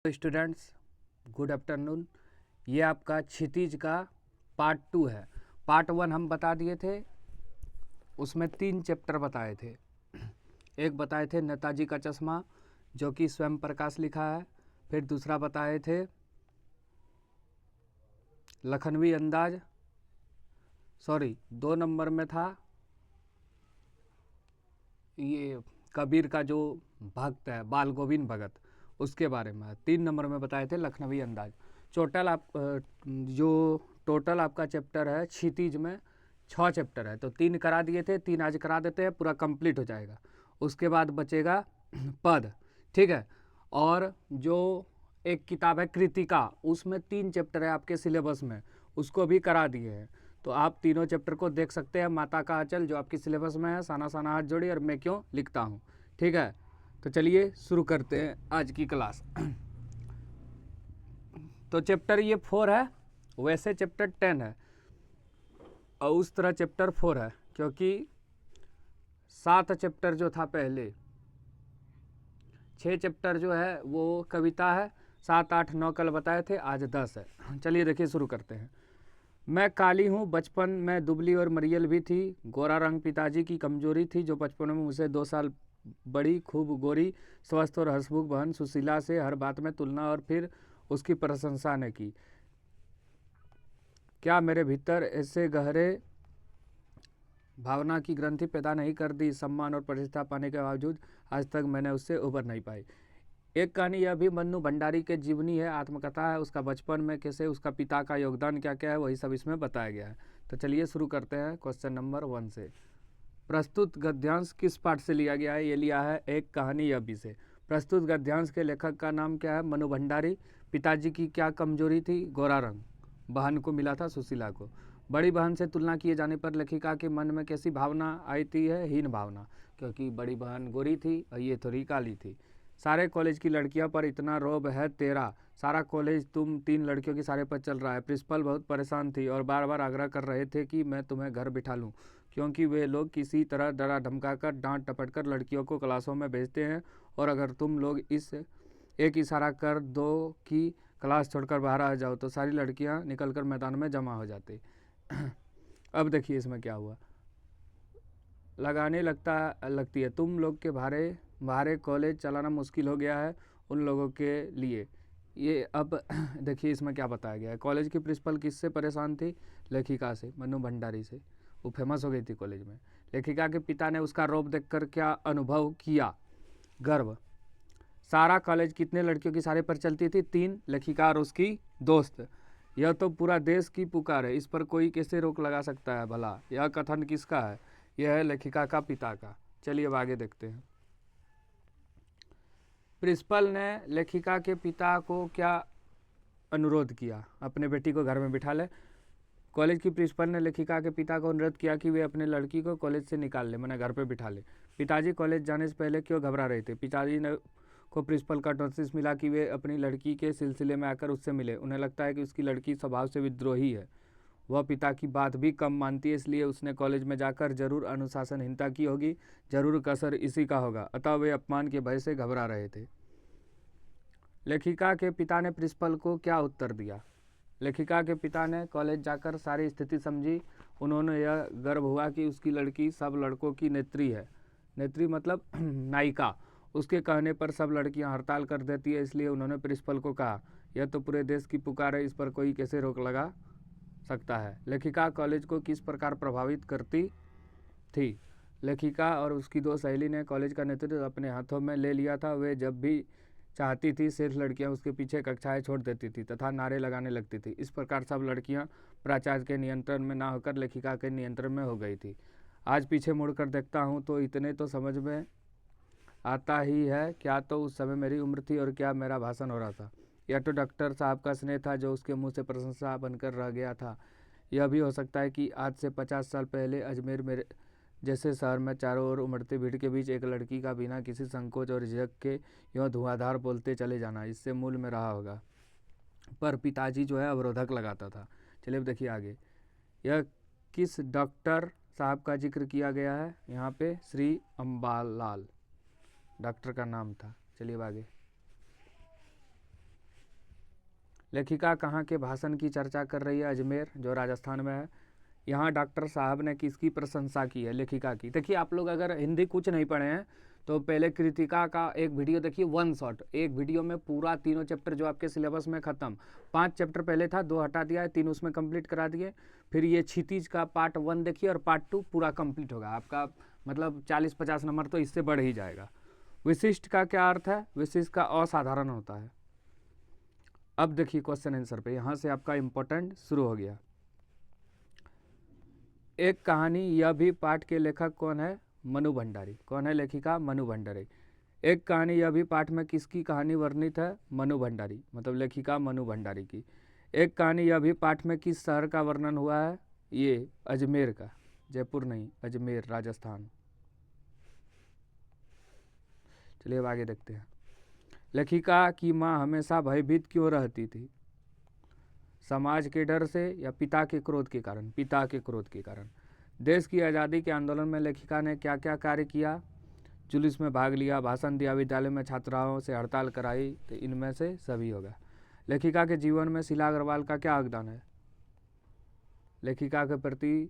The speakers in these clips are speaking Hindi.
Students, good afternoon. ये आपका क्षितिज का पार्ट 2 है। पार्ट 1 हम बता दिए थे, उसमें 3 चैप्टर बताए थे। एक बताए थे नेताजी का चश्मा, जो कि स्वयं प्रकाश लिखा है। फिर दूसरा बताए थे लखनवी अंदाज, 2 नंबर में था ये कबीर का जो भक्त है बाल गोविंद भगत, उसके बारे में। 3 नंबर में बताए थे लखनवी अंदाज। टोटल आपका चैप्टर है क्षितिज में 6 चैप्टर है, तो 3 करा दिए थे, 3 आज करा देते हैं, पूरा कंप्लीट हो जाएगा। उसके बाद बचेगा पद, ठीक है। और जो एक किताब है कृतिका, उसमें 3 चैप्टर है आपके सिलेबस में, उसको भी करा दिए हैं। तो आप तीनों चैप्टर को देख सकते हैं। माता का आंचल जो आपकी सिलेबस में है, साना साना हाथ जोड़ी, और मैं क्यों लिखता हूँ, ठीक है। तो चलिए शुरू करते हैं आज की क्लास। तो चैप्टर ये 4 है, वैसे चैप्टर 10 है और उस तरह चैप्टर 4 है, क्योंकि 7 चैप्टर जो था पहले, 6 चैप्टर जो है वो कविता है, 7, 8, 9 कल बताए थे, आज 10 है। चलिए देखिए शुरू करते हैं। मैं काली हूँ, बचपन में दुबली और मरियल भी थी। गोरा रंग पिताजी की कमजोरी थी, जो बचपन में मुझसे 2 साल बड़ी, खूब गोरी, स्वस्थ और हंसमुख बहन सुशीला से हर बात में तुलना और फिर उसकी प्रशंसा ने की। क्या मेरे भीतर ऐसे गहरे भावना की ग्रंथि पैदा नहीं कर दी? सम्मान और प्रतिष्ठा पाने के बावजूद आज तक मैंने उससे उबर नहीं पाई। एक कहानी यह भी मन्नू भंडारी के जीवनी है, आत्मकथा है। उसका बचपन में कैसे, उसका पिता का योगदान क्या क्या है, वही सब इसमें बताया गया है। तो चलिए शुरू करते हैं क्वेश्चन नंबर 1 से। प्रस्तुत गद्यांश किस पाठ से लिया गया है? ये लिया है एक कहानी यह भी से। प्रस्तुत गद्यांश के लेखक का नाम क्या है? मनु भंडारी। पिताजी की क्या कमजोरी थी? गोरा रंग। बहन को मिला था सुशीला को। बड़ी बहन से तुलना किए जाने पर लेखिका के मन में कैसी भावना आई थी? है हीन भावना, क्योंकि बड़ी बहन गोरी थी और ये थोड़ी काली थी। सारे कॉलेज की लड़कियों पर इतना रौब है तेरा, सारा कॉलेज तुम 3 लड़कियों के सारे पर चल रहा है। प्रिंसिपल बहुत परेशान थी और बार बार आग्रह कर रहे थे कि मैं तुम्हें घर बिठा लूँ, क्योंकि वे लोग किसी तरह डरा धमका कर, डांट टपट कर लड़कियों को क्लासों में भेजते हैं, और अगर तुम लोग इस एक इशारा कर दो कि क्लास छोड़कर बाहर आ जाओ तो सारी लड़कियां निकलकर मैदान में जमा हो जाती। अब देखिए इसमें क्या हुआ। लगाने लगती है, तुम लोग के भारे कॉलेज चलाना मुश्किल हो गया है उन लोगों के लिए। ये अब देखिए इसमें क्या बताया गया है। कॉलेज की प्रिंसिपल किससे परेशान थी? लेखिका से, मनु भंडारी से। वो फेमस हो गई थी कॉलेज में। लेखिका के पिता ने उसका रौब देखकर क्या अनुभव किया? गर्व। सारा कॉलेज कितने लड़कियों की सारे पर चलती थी? 3। लेखिका और उसकी दोस्त। यह तो पूरा देश की पुकार है, इस पर कोई कैसे रोक लगा सकता है भला? यह कथन किसका है? यह है लेखिका का पिता का। चलिए अब आगे देखते हैं। प्रिंसिपल ने लेखिका के पिता को क्या अनुरोध किया? अपने बेटी को घर में बिठा ले। कॉलेज की प्रिंसिपल ने लेखिका के पिता को अनुरोध किया कि वे अपने लड़की को कॉलेज से निकाल ले, मैंने घर पे बिठा ले। पिताजी कॉलेज जाने से पहले क्यों घबरा रहे थे? पिताजी ने को प्रिंसिपल का नोटिस मिला कि वे अपनी लड़की के सिलसिले में आकर उससे मिले। उन्हें लगता है कि उसकी लड़की स्वभाव से विद्रोही है, वह पिता की बात भी कम मानती है, इसलिए उसने कॉलेज में जाकर जरूर अनुशासनहीनता की होगी, जरूर कसर इसी का होगा, अतः वे अपमान के भय से घबरा रहे थे। लेखिका के पिता ने प्रिंसिपल को क्या उत्तर दिया? लेखिका के पिता ने कॉलेज जाकर सारी स्थिति समझी। उन्होंने यह गर्व हुआ कि उसकी लड़की सब लड़कों की नेत्री है। नेत्री मतलब नायिका। उसके कहने पर सब लड़कियां हड़ताल कर देती है, इसलिए उन्होंने प्रिंसिपल को कहा, यह तो पूरे देश की पुकार है, इस पर कोई कैसे रोक लगा सकता है? लेखिका कॉलेज को किस प्रकार प्रभावित करती थी? लेखिका और उसकी 2 सहेली ने कॉलेज का नेतृत्व अपने हाथों में ले लिया था। वे जब भी चाहती थी सिर्फ लड़कियां उसके पीछे कक्षाएं छोड़ देती थी तथा नारे लगाने लगती थी। इस प्रकार सब लड़कियां प्राचार्य के नियंत्रण में ना होकर लेखिका के नियंत्रण में हो गई थी। आज पीछे मुड़कर देखता हूँ तो इतने तो समझ में आता ही है, क्या तो उस समय मेरी उम्र थी और क्या मेरा भाषण हो रहा था। यह तो डॉक्टर साहब का स्नेह था जो उसके मुंह से प्रशंसा बनकर रह गया था। यह भी हो सकता है कि आज से 50 साल पहले अजमेर मेरे जैसे शहर में चारों ओर उमड़ती भीड़ के बीच एक लड़की का बिना किसी संकोच और झिझक के यूँ धुआंधार बोलते चले जाना इससे मूल में रहा होगा, पर पिताजी जो है अवरोधक लगाता था। चलिए अब देखिए आगे। यह किस डॉक्टर साहब का जिक्र किया गया है? यहाँ पे श्री अम्बालाल डॉक्टर का नाम था। चलिए अब आगे। लेखिका कहाँ के भाषण की चर्चा कर रही है? अजमेर, जो राजस्थान में है। यहाँ डॉक्टर साहब ने किसकी प्रशंसा की है? लेखिका की। देखिए आप लोग अगर हिंदी कुछ नहीं पढ़े हैं तो पहले कृतिका का एक वीडियो देखिए, वन शॉट, एक वीडियो में पूरा तीनों चैप्टर जो आपके सिलेबस में ख़त्म। 5 चैप्टर पहले था, 2 हटा दिया है, 3 उसमें कंप्लीट करा दिए। फिर ये क्षितिज का पार्ट 1 देखिए और पार्ट 2 पूरा कंप्लीट होगा आपका, मतलब 40-50 नंबर तो इससे बढ़ ही जाएगा। विशिष्ट का क्या अर्थ है? विशिष्ट का असाधारण होता है। अब देखिए क्वेश्चन आंसर पे, यहाँ से आपका इम्पोर्टेंट शुरू हो गया। एक कहानी यह भी पाठ के लेखक कौन है? मनु भंडारी। कौन है लेखिका? मनु भंडारी। एक कहानी यह भी पाठ में किसकी कहानी वर्णित है? मनु भंडारी, मतलब लेखिका मनु भंडारी की। एक कहानी यह भी पाठ में किस शहर का वर्णन हुआ है? ये अजमेर का, जयपुर नहीं, अजमेर राजस्थान। चलिए अब आगे देखते हैं। लेखिका की माँ हमेशा भयभीत क्यों रहती थी? समाज के डर से या पिता के क्रोध के कारण? पिता के क्रोध के कारण। देश की आज़ादी के आंदोलन में लेखिका ने क्या क्या कार्य किया? जुलूस में भाग लिया, भाषण दिया, विद्यालय में छात्राओं से हड़ताल कराई, तो इनमें से सभी होगा। लेखिका के जीवन में शीला अग्रवाल का क्या योगदान है? लेखिका के प्रति,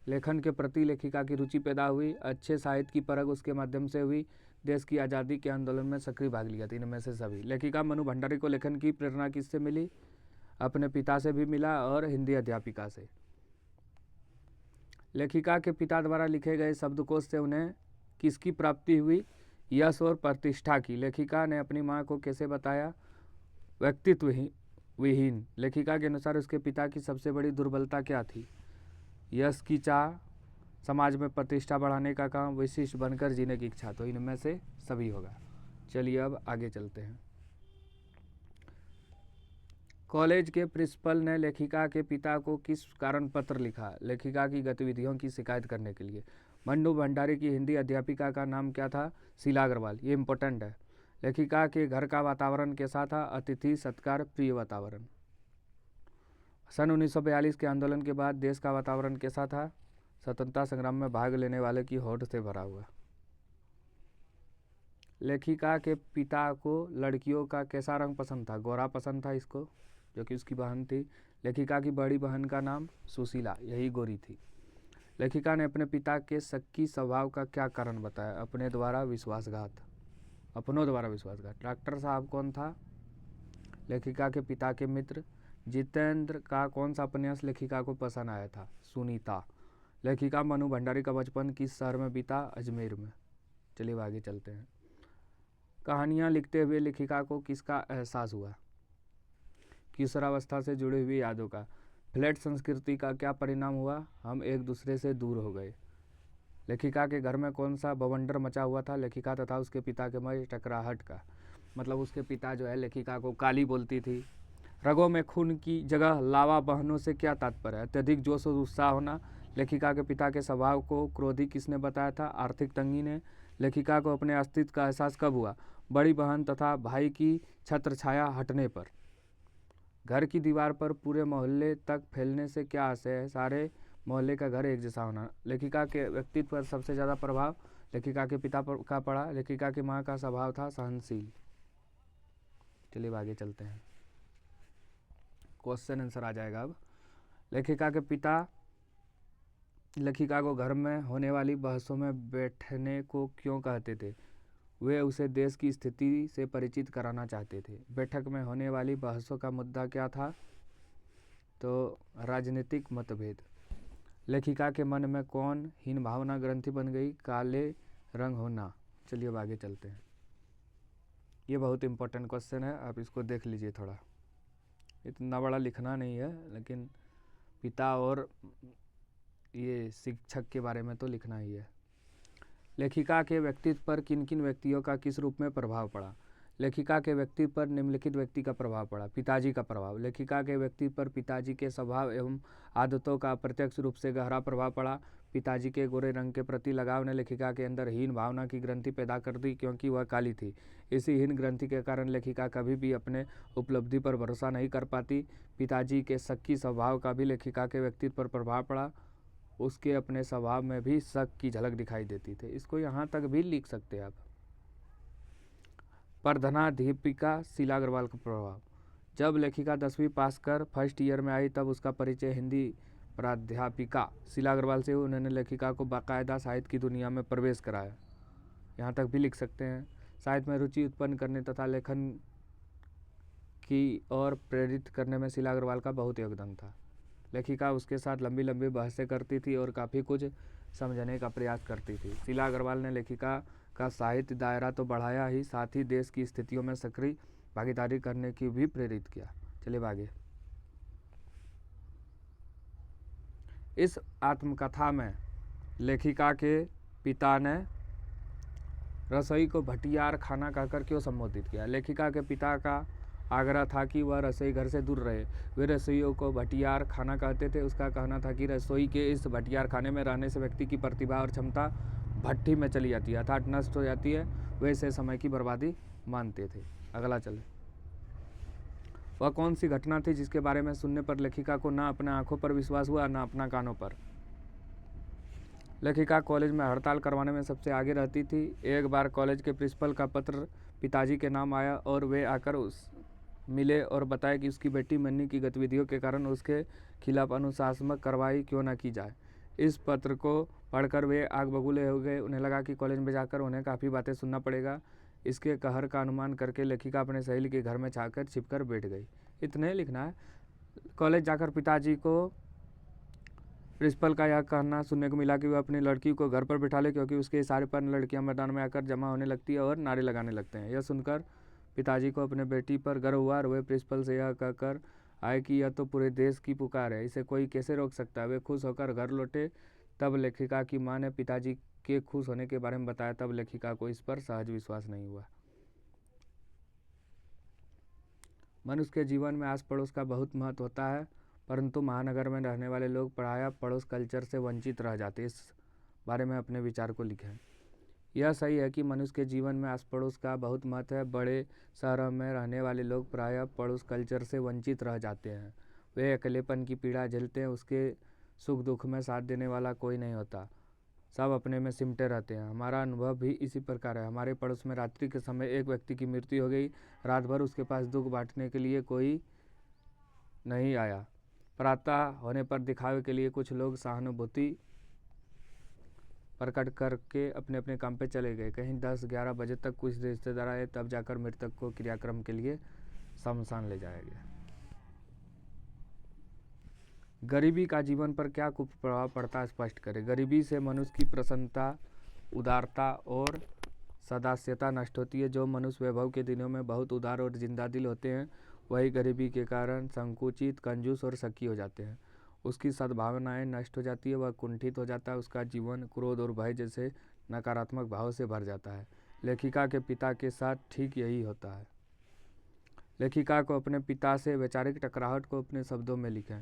लेखन के प्रति लेखिका की रुचि पैदा हुई, अच्छे साहित्य की परख उसके माध्यम से हुई, देश की आज़ादी के आंदोलन में सक्रिय भाग लिया था, इनमें से सभी। लेखिका मनु भंडारी को लेखन की प्रेरणा किससे मिली? अपने पिता से भी मिला और हिंदी अध्यापिका से। लेखिका के पिता द्वारा लिखे गए शब्दकोश से उन्हें किसकी प्राप्ति हुई? यश और प्रतिष्ठा की। लेखिका ने अपनी माँ को कैसे बताया? व्यक्तित्व विहीन। लेखिका के अनुसार उसके पिता की सबसे बड़ी दुर्बलता क्या थी? यश की चाह, समाज में प्रतिष्ठा बढ़ाने का काम, विशिष्ट बनकर जीने की इच्छा। तो इनमें से सभी होगा। चलिए अब आगे चलते हैं। कॉलेज के प्रिंसिपल ने लेखिका के पिता को किस कारण पत्र लिखा? लेखिका की गतिविधियों की शिकायत करने के लिए। मनु भंडारी की हिंदी अध्यापिका का नाम क्या था? शीला अग्रवाल। ये इंपॉर्टेंट है। लेखिका के घर का वातावरण कैसा था? अतिथि सत्कार प्रिय वातावरण। सन 1942 के आंदोलन के बाद देश का वातावरण कैसा था? स्वतंत्रता संग्राम में भाग लेने वाले की होड़ से भरा हुआ। लेखिका के पिता को लड़कियों का कैसा रंग पसंद था? गोरा पसंद था इसको, जो कि उसकी बहन थी। लेखिका की बड़ी बहन का नाम सुशीला, यही गोरी थी। लेखिका ने अपने पिता के शक्की स्वभाव का क्या कारण बताया? अपने द्वारा विश्वासघात, अपनों द्वारा विश्वासघात। डॉक्टर साहब कौन था? लेखिका के पिता के मित्र। जितेंद्र का कौन सा उपन्यास लेखिका को पसंद आया था? सुनीता। लेखिका मनु भंडारी का बचपन किस शहर में बीता? अजमेर में। चलिए आगे चलते हैं। कहानियाँ लिखते हुए लेखिका को किसका एहसास हुआ? किशोरावस्था से जुड़ी हुई यादों का। फ्लैट संस्कृति का क्या परिणाम हुआ? हम एक दूसरे से दूर हो गए। लेखिका के घर में कौन सा बवंडर मचा हुआ था? लेखिका तथा उसके पिता के मध्य टकराहट का, मतलब उसके पिता जो है लेखिका को काली बोलती थी। रगों में खून की जगह लावा बहनों से क्या तात्पर्य है? अत्यधिक जोश और उत्साह होना। लेखिका के पिता के स्वभाव को क्रोधी किसने बताया था? आर्थिक तंगी ने। लेखिका को अपने अस्तित्व का एहसास कब हुआ? बड़ी बहन तथा भाई की छत्रछाया हटने पर। घर की दीवार पर पूरे मोहल्ले तक फैलने से क्या आशय है? सारे मोहल्ले का घर एक जैसा होना। लेखिका के व्यक्तित्व पर सबसे ज़्यादा प्रभाव लेखिका के पिता का पड़ा। लेखिका की माँ का स्वभाव था सहनशील। चलिए आगे चलते हैं, क्वेश्चन आंसर आ जाएगा अब। लेखिका के पिता लेखिका को घर में होने वाली बहसों में बैठने को क्यों कहते थे? वे उसे देश की स्थिति से परिचित कराना चाहते थे। बैठक में होने वाली बहसों का मुद्दा क्या था? तो राजनीतिक मतभेद। लेखिका के मन में कौन हीन भावना ग्रंथि बन गई? काले रंग होना। चलिए अब आगे चलते हैं। ये बहुत इंपॉर्टेंट क्वेश्चन है, आप इसको देख लीजिए थोड़ा। इतना बड़ा लिखना नहीं है, लेकिन पिता और ये शिक्षक के बारे में तो लिखना ही है। लेखिका के व्यक्तित्व पर किन किन व्यक्तियों का किस रूप में प्रभाव पड़ा? लेखिका के व्यक्तित्व पर निम्नलिखित व्यक्ति का प्रभाव पड़ा। पिताजी का प्रभाव। लेखिका के व्यक्तित्व पर पिताजी के स्वभाव एवं आदतों का अप्रत्यक्ष रूप से गहरा प्रभाव पड़ा। पिताजी के गोरे रंग के प्रति लगाव ने लेखिका के अंदर हीन भावना की ग्रंथि पैदा कर दी, क्योंकि वह काली थी। इसी हीन ग्रंथि के कारण लेखिका कभी भी अपने उपलब्धि पर भरोसा नहीं कर पाती। पिताजी के शक्की स्वभाव का भी लेखिका के व्यक्तित्व पर प्रभाव पड़ा। उसके अपने स्वभाव में भी शक की झलक दिखाई देती थी। इसको यहाँ तक भी लिख सकते हैं आप। प्रधानाध्यापिका शीला अग्रवाल का प्रभाव। जब लेखिका 10वीं पास कर फर्स्ट ईयर में आई तब उसका परिचय हिंदी प्राध्यापिका शीला अग्रवाल से हुआ। उन्होंने लेखिका को बाकायदा साहित्य की दुनिया में प्रवेश कराया। यहाँ तक भी लिख सकते हैं। साहित्य में रुचि उत्पन्न करने तथा लेखन की ओर प्रेरित करने में शीला अग्रवाल का बहुत योगदान था। लेखिका उसके साथ लंबी लंबी बहसें करती थी और काफ़ी कुछ समझने का प्रयास करती थी। शीला अग्रवाल ने लेखिका का साहित्य दायरा तो बढ़ाया ही, साथ ही देश की स्थितियों में सक्रिय भागीदारी करने की भी प्रेरित किया। चलिए आगे। इस आत्मकथा में लेखिका के पिता ने रसोई को भटियार खाना कहकर क्यों संबोधित किया? लेखिका के पिता का आग्रह था कि वह रसोई घर से दूर रहे। वे रसोइयों को भटियार खाना कहते थे। उसका कहना था कि रसोई के इस भटियार खाने में रहने से व्यक्ति की प्रतिभा और क्षमता भट्टी में चली जाती है, अर्थात नष्ट हो जाती है। वे इसे समय की बर्बादी मानते थे। अगला चले। वह कौन सी घटना थी जिसके बारे में सुनने पर लेखिका को ना अपने आंखों पर विश्वास हुआ ना अपना कानों पर? लेखिका कॉलेज में हड़ताल करवाने में सबसे आगे रहती थी। एक बार कॉलेज के प्रिंसिपल का पत्र पिताजी के नाम आया और वे आकर उस मिले और बताया कि उसकी बेटी मन्नी की गतिविधियों के कारण उसके खिलाफ अनुशासनात्मक कार्रवाई क्यों न की जाए। इस पत्र को पढ़कर वे आग बबूले हो गए। उन्हें लगा कि कॉलेज में जाकर उन्हें काफ़ी बातें सुनना पड़ेगा। इसके कहर का अनुमान करके लेखिका अपने सहेली के घर में जाकर छिपकर बैठ गई। इतने लिखना है। कॉलेज जाकर पिताजी को प्रिंसिपल का यह कहना सुनने को मिला कि वह अपनी लड़की को घर पर बिठा ले, क्योंकि उसके इशारे पर लड़कियां मैदान में आकर जमा होने लगती है और नारे लगाने लगते हैं। यह सुनकर पिताजी को अपने बेटी पर गर्व हुआ और वे प्रिंसिपल से यह कहकर आए कि यह तो पूरे देश की पुकार है, इसे कोई कैसे रोक सकता है। वे खुश होकर घर लौटे। तब लेखिका की माँ ने पिताजी के खुश होने के बारे में बताया। तब लेखिका को इस पर सहज विश्वास नहीं हुआ। मनुष्य के जीवन में आस पड़ोस का बहुत महत्व होता है, परंतु महानगर में रहने वाले लोग पराया पड़ोस कल्चर से वंचित रह जाते। इस बारे में अपने विचार को लिखें। यह सही है कि मनुष्य के जीवन में आस पड़ोस का बहुत महत्व है। बड़े शहरों में रहने वाले लोग प्रायः पड़ोस कल्चर से वंचित रह जाते हैं। वे अकेलेपन की पीड़ा झेलते हैं। उसके सुख दुख में साथ देने वाला कोई नहीं होता। सब अपने में सिमटे रहते हैं। हमारा अनुभव भी इसी प्रकार है। हमारे पड़ोस में रात्रि के समय एक व्यक्ति की मृत्यु हो गई। रात भर उसके पास दुख बांटने के लिए कोई नहीं आया। प्रातः होने पर दिखावे के लिए कुछ लोग सहानुभूति प्रकट करके अपने अपने काम पे चले गए। कहीं 10-11 बजे तक कुछ रिश्तेदार आए, तब जाकर मृतक को क्रियाक्रम के लिए शमशान ले जाया गया। गरीबी का जीवन पर क्या कुप्रभाव पड़ता है, स्पष्ट करें। गरीबी से मनुष्य की प्रसन्नता, उदारता और सदास्यता नष्ट होती है। जो मनुष्य वैभव के दिनों में बहुत उदार और जिंदादिल होते हैं, वही गरीबी के कारण संकुचित, कंजूस और शकी हो जाते हैं। उसकी सद्भावनाएं नष्ट हो जाती है। वह कुंठित हो जाता है। उसका जीवन क्रोध और भय जैसे नकारात्मक भाव से भर जाता है। लेखिका के पिता के साथ ठीक यही होता है। लेखिका को अपने पिता से वैचारिक टकराहट को अपने शब्दों में लिखें।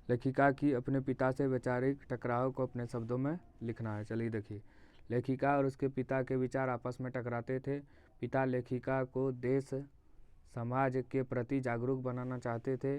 लेखिका की अपने पिता से वैचारिक टकराव को अपने शब्दों में लिखना है। चलिए देखिए। लेखिका और उसके पिता के विचार आपस में टकराते थे। पिता लेखिका को देश समाज के प्रति जागरूक बनाना चाहते थे,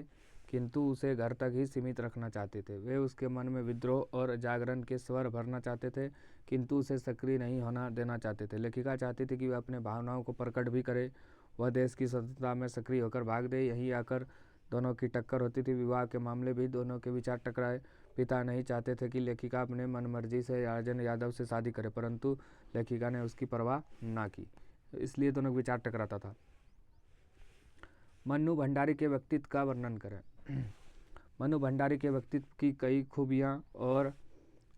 किंतु उसे घर तक ही सीमित रखना चाहते थे। वे उसके मन में विद्रोह और जागरण के स्वर भरना चाहते थे, किंतु उसे सक्रिय नहीं होना देना चाहते थे। लेखिका चाहती थी कि वह अपने भावनाओं को प्रकट भी करे, वह देश की स्वतंत्रता में सक्रिय होकर भाग दे। यहीं आकर दोनों की टक्कर होती थी। विवाह के मामले भी दोनों के विचार टकराए। पिता नहीं चाहते थे कि लेखिका अपने मनमर्जी से राजन यादव से शादी करे, परंतु लेखिका ने उसकी परवाह ना की, इसलिए दोनों के विचार टकराता था। मन्नू भंडारी के व्यक्तित्व का वर्णन करें। मन्नू भंडारी के व्यक्तित्व की कई खूबियाँ और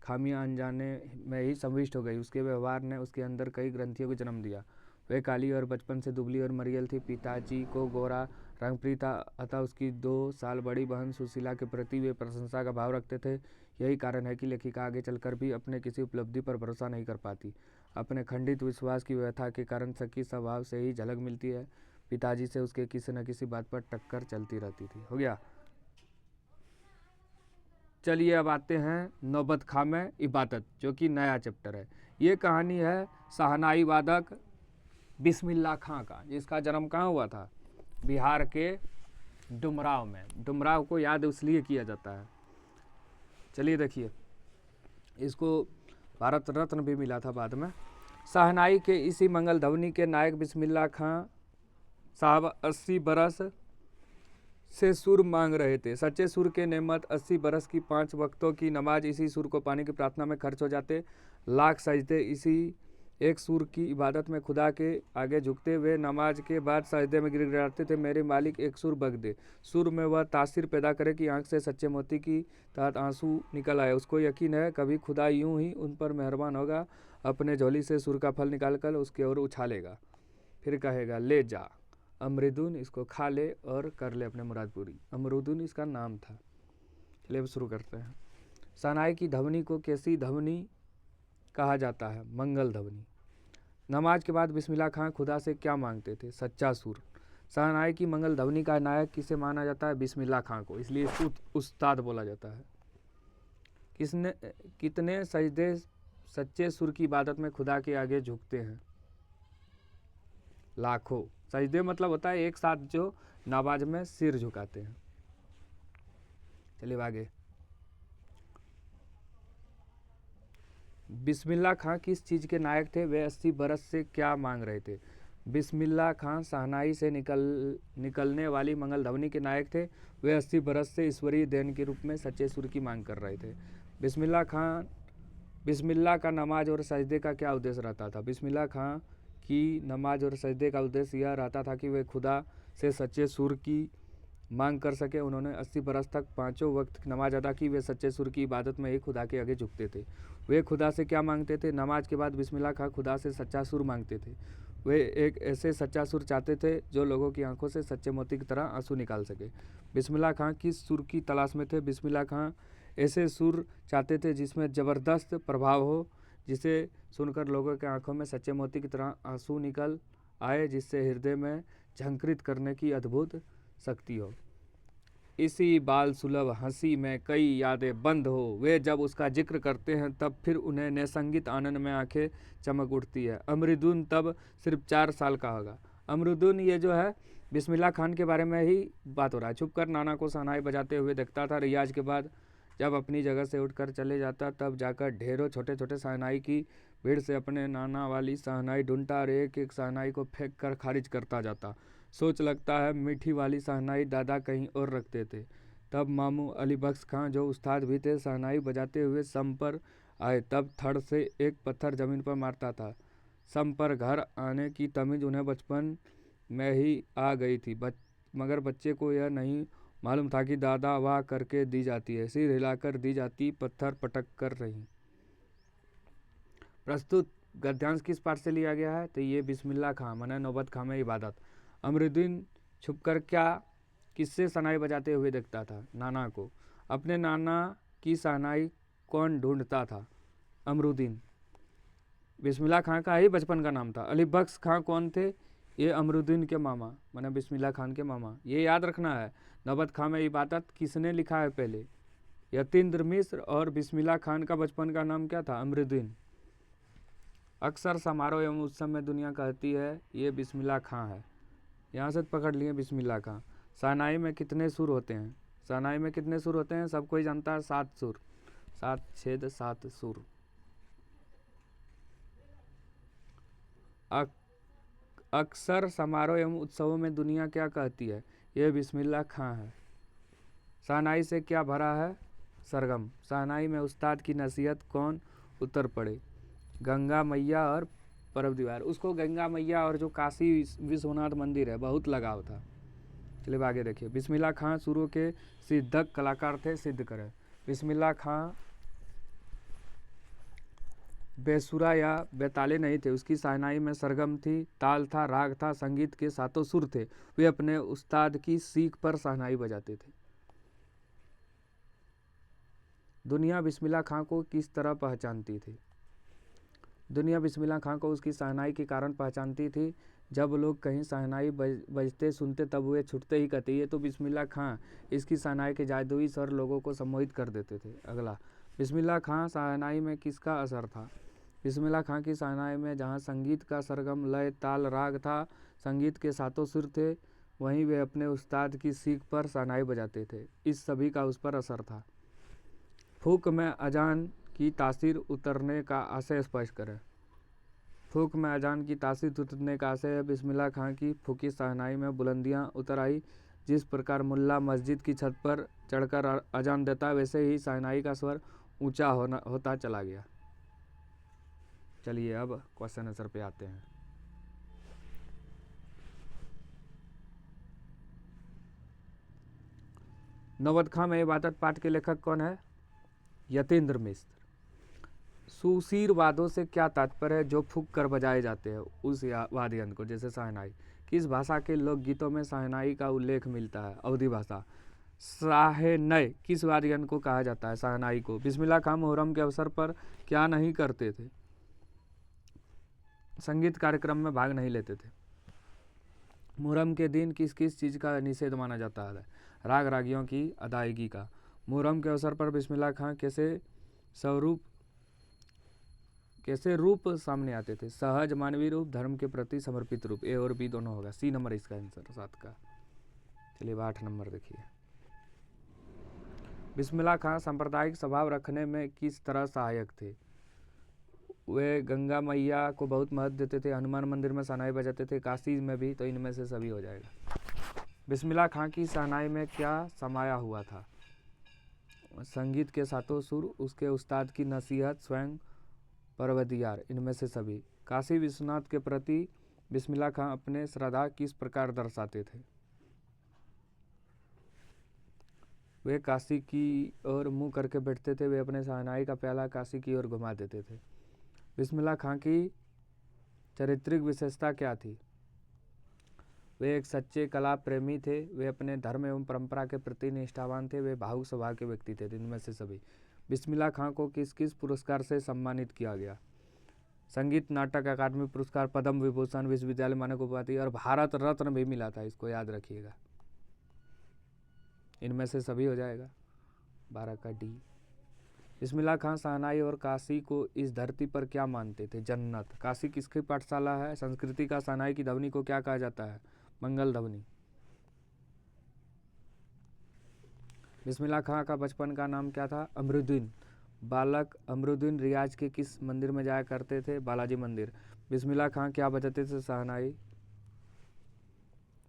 खामियां अनजाने में ही समाविष्ट हो गई। उसके व्यवहार ने उसके अंदर कई ग्रंथियों को जन्म दिया। वह काली और बचपन से दुबली और मरियल थी। पिताजी को गोरा रंग प्रिय था, अतः उसकी 2 साल बड़ी बहन सुशीला के प्रति वे प्रशंसा का भाव रखते थे। यही कारण है कि लेखिका आगे चलकर भी अपने किसी उपलब्धि पर भरोसा नहीं कर पाती। अपने खंडित विश्वास की व्यथा के कारण सकी स्वभाव से ही झलक मिलती है। पिताजी से उसके किसी न किसी बात पर टक्कर चलती रहती थी। हो गया। चलिए अब आते हैं नौबत खां में इबादत, जो कि नया चैप्टर है। ये कहानी है शहनाई वादक बिस्मिल्लाह खां का, जिसका जन्म कहाँ हुआ था? बिहार के डुमराव में। डुमराव को याद इसलिए किया जाता है। चलिए देखिए, इसको भारत रत्न भी मिला था बाद में। शहनाई के इसी मंगल ध्वनि के नायक बिस्मिल्लाह खां साहब 80 बरस से सुर मांग रहे थे। सच्चे सुर के नेमत 80 बरस की 5 वक्तों की नमाज इसी सुर को पाने की प्रार्थना में खर्च हो जाते। लाख सजदे इसी एक सुर की इबादत में खुदा के आगे झुकते हुए नमाज के बाद सजदे में गिड़गिड़ाते थे, मेरे मालिक एक सुर बक दे। सुर में वह तासीर पैदा करे कि आंख से सच्चे मोती की तहत आंसू निकल आए। उसको यकीन है कभी खुदा यूं ही उन पर मेहरबान होगा, अपने झोली से सुर का फल निकाल कर उसकी ओर उछालेगा, फिर कहेगा ले जा अमरुदुन, इसको खा ले और कर ले अपने मुराद पूरी। अमरुदुन इसका नाम था। चलिए अब शुरू करते हैं। शहनाई की ध्वनि को कैसी ध्वनि कहा जाता है? मंगल ध्वनि। नमाज के बाद बिस्मिल्लाह खां खुदा से क्या मांगते थे? सच्चा सुर। शहनाई की मंगल ध्वनि का नायक किसे माना जाता है? बिस्मिल्लाह खां को, इसलिए इसको उस्ताद बोला जाता है। कितने सजदे सच्चे सुर की इबादत में खुदा के आगे झुकते हैं? लाखों। सजदे मतलब होता है एक साथ जो नमाज में सिर झुकाते हैं। चलिए आगे। बिस्मिल्लाह खां किस चीज़ के नायक थे? वे 80 बरस से क्या मांग रहे थे? बिस्मिल्लाह खां शहनाई से निकलने वाली मंगल ध्वनि के नायक थे। वे 80 बरस से ईश्वरीय देन के रूप में सच्चे सुर की मांग कर रहे थे। बिस्मिल्लाह का नमाज और सजदे का क्या उद्देश्य रहता था? बिस्मिल्लाह खां की नमाज और सजदे का उद्देश्य यह रहता था कि वे खुदा से सच्चे सुर की मांग कर सके। उन्होंने 80 बरस तक 5 वक्त नमाज अदा की। वे सच्चे सुर की इबादत में ही खुदा के आगे झुकते थे। वे खुदा से क्या मांगते थे? नमाज के बाद बिस्मिल्लाह खां खुदा से सच्चा सुर मांगते थे। वे एक ऐसे सच्चा सुर चाहते थे जो लोगों की आंखों से सच्चे मोती की तरह आंसू निकाल सके। बिस्मिल्लाह खां किस सुर की तलाश में थे? बिस्मिल्लाह खां ऐसे सुर चाहते थे जिसमें ज़बरदस्त प्रभाव हो, जिसे सुनकर लोगों की आंखों में सच्चे मोती की तरह आंसू निकल आए, जिससे हृदय में झंकृत करने की अद्भुत शक्ति हो। इसी बाल सुलभ हंसी में कई यादें बंद हो। वे जब उसका जिक्र करते हैं तब फिर उन्हें निसंगित आनंद में आंखें चमक उठती है। अमरुदुन तब सिर्फ 4 साल का होगा। अमरुदुन ये जो है बिस्मिल्लाह खान के बारे में ही बात हो रहा है। छुपकर नाना को शहनाई बजाते हुए देखता था। रियाज के बाद जब अपनी जगह से उठकर चले जाता तब जाकर ढेरों छोटे छोटे शहनाई की भीड़ से अपने नाना वाली शहनाई ढूंढता और एक एक शहनाई को फेंक कर खारिज करता जाता। सोच लगता है मीठी वाली शहनाई दादा कहीं और रखते थे। तब मामू अली बख्श खां जो उस्ताद भी थे शहनाई बजाते हुए सम पर आए। तब थड़ से एक पत्थर ज़मीन पर मारता था। सम पर घर आने की तमीज़ उन्हें बचपन में ही आ गई थी, मगर बच्चे को यह नहीं मालूम था कि दादा वाह करके दी जाती है, सिर हिलाकर दी जाती, पत्थर पटक कर रही। प्रस्तुत गद्यांश किस पाठ से लिया गया है? तो ये बिस्मिल्लाह खां माने नौबत खां में इबादत। अमरुद्दीन छुपकर किससे शहनाई बजाते हुए देखता था? नाना को। अपने नाना की शहनाई कौन ढूंढता था? अमरुद्दीन। बिस्मिल्लाह खां का ही बचपन का नाम था। अली बख्श खां कौन थे? ये अमरुद्दीन के मामा माने बिस्मिल्लाह खान के मामा। ये याद रखना है। नौबत खां में इबादत किसने लिखा है पहले? यतीन्द्र मिश्र। और बिस्मिल्लाह खान का बचपन का नाम क्या था? अमरुद्दीन। अक्सर समारोह एवं उत्सव में दुनिया कहती है ये बिस्मिल्लाह खां है। यहाँ से पकड़ लिए बिस्मिल्लाह खां। शहनाई में कितने सुर होते हैं? शहनाई में कितने सुर होते हैं? सब कोई जानता है 7 सुर, 7 छेद 7 सुर। अक्सर समारोह एवं उत्सवों में दुनिया क्या कहती है? यह बिस्मिल्लाह खां है। शहनाई से क्या भरा है? सरगम। शहनाई में उस्ताद की नसीहत कौन उतर पड़े? गंगा मैया और परब दीवार। उसको गंगा मैया और जो काशी विश्वनाथ मंदिर है बहुत लगाव था। चलिए आगे देखिए। बिस्मिल्लाह खां सुरों के सिद्धक कलाकार थे, सिद्ध करें। बिस्मिल्लाह खां बेसुरा या बेताले नहीं थे। उसकी शहनाई में सरगम थी, ताल था, राग था, संगीत के 7 सुर थे। वे अपने उस्ताद की सीख पर शहनाई बजाते थे। दुनिया बिस्मिल्लाह खां को किस तरह पहचानती थी? दुनिया बिस्मिल्लाह खां को उसकी शहनाई के कारण पहचानती थी। जब लोग कहीं शहनाई बजते सुनते तब वे छुटते ही कहते ये तो बिस्मिल्लाह खां। इसकी शहनाई के जादुई स्वर लोगों को सम्मोहित कर देते थे। अगला, बिस्मिल्लाह खां शहनाई में किसका असर था? बिस्मिल्लाह खां की शहनाई में जहाँ संगीत का सरगम, लय, ताल, राग था, संगीत के 7 सुर थे, वहीं वे अपने उस्ताद की सीख पर शहनाई बजाते थे। इस सभी का उस पर असर था। फूक में अजान की तासीर उतरने का आशय स्पष्ट करें। फूक में अजान की तासीर उतरने का आशय है। बिस्मिल्लाह खां की फूकी शहनाई में बुलंदियाँ उतर आई। जिस प्रकार मुल्ला मस्जिद की छत पर चढ़कर अजान देता वैसे ही शहनाई का स्वर ऊंचा होता चला गया। चलिए अब क्वेश्चन आंसर पे आते हैं। नवदखा में इबादत पाठ के लेखक कौन है? यतीन्द्र मिश्र। सुशीर वादों से क्या तात्पर्य है? जो फूंक कर बजाए जाते हैं उस वाद्य यंत्र को, जैसे शहनाई। किस भाषा के लोकगीतों में शहनाई का उल्लेख मिलता है? अवधी भाषा। साहेनय किस वाद्य यंत्र को कहा जाता है? शहनाई को। बिस्मिल्लाह खां मुहर्रम के अवसर पर क्या नहीं करते थे? संगीत कार्यक्रम में भाग नहीं लेते थे। मुहर्रम के दिन किस किस चीज़ का निषेध माना जाता है? राग रागियों की अदायगी का। मुहर्रम के अवसर पर बिस्मिल्लाह खां कैसे रूप सामने आते थे? सहज मानवीय रूप, धर्म के प्रति समर्पित रूप। ए और बी दोनों होगा। सी नंबर इसका आंसर 7 का। चलिए 8 नंबर देखिए। बिस्मिल्लाह खां सांप्रदायिक स्वभाव रखने में किस तरह सहायक थे? वे गंगा मैया को बहुत महत्व देते थे, हनुमान मंदिर में शहनाई बजाते थे, काशी में भी, तो इनमें से सभी हो जाएगा। बिस्मिल्लाह खां की शहनाई में क्या समाया हुआ था? संगीत के सातों सुर, उसके उस्ताद की नसीहत, स्वयं परवदियार, इनमें से सभी। काशी विश्वनाथ के प्रति बिस्मिल्लाह खां अपने श्रद्धा किस प्रकार दर्शाते थे? वे काशी की ओर मुंह करके बैठते थे। वे अपने शहनाई का प्याला काशी की ओर घुमा देते थे। बिस्मिल्लाह खां की चारित्रिक विशेषता क्या थी? वे एक सच्चे कला प्रेमी थे। वे अपने धर्म एवं परंपरा के प्रति निष्ठावान थे। वे भावुक स्वभाव के व्यक्ति थे। इनमें से सभी। बिस्मिल्लाह खां को किस किस पुरस्कार से सम्मानित किया गया? संगीत नाटक अकादमी पुरस्कार, पद्म विभूषण, विश्वविद्यालय मानक उपाधि और भारत रत्न भी मिला था। इसको याद रखिएगा। इनमें से सभी हो जाएगा। 12 का डी। बिस्मिल्लाह खां शहनाई और काशी को इस धरती पर क्या मानते थे? जन्नत। काशी किसकी पाठशाला है? संस्कृति का शहनाई की ध्वनि को क्या कहा जाता है? मंगल ध्वनि। बिस्मिल्लाह खां का बचपन का नाम क्या था? अमरुद्दीन। बालक अमरुद्दीन रियाज के किस मंदिर में जाया करते थे? बालाजी मंदिर। बिस्मिल्लाह खां क्या बजाते थे? शहनाई।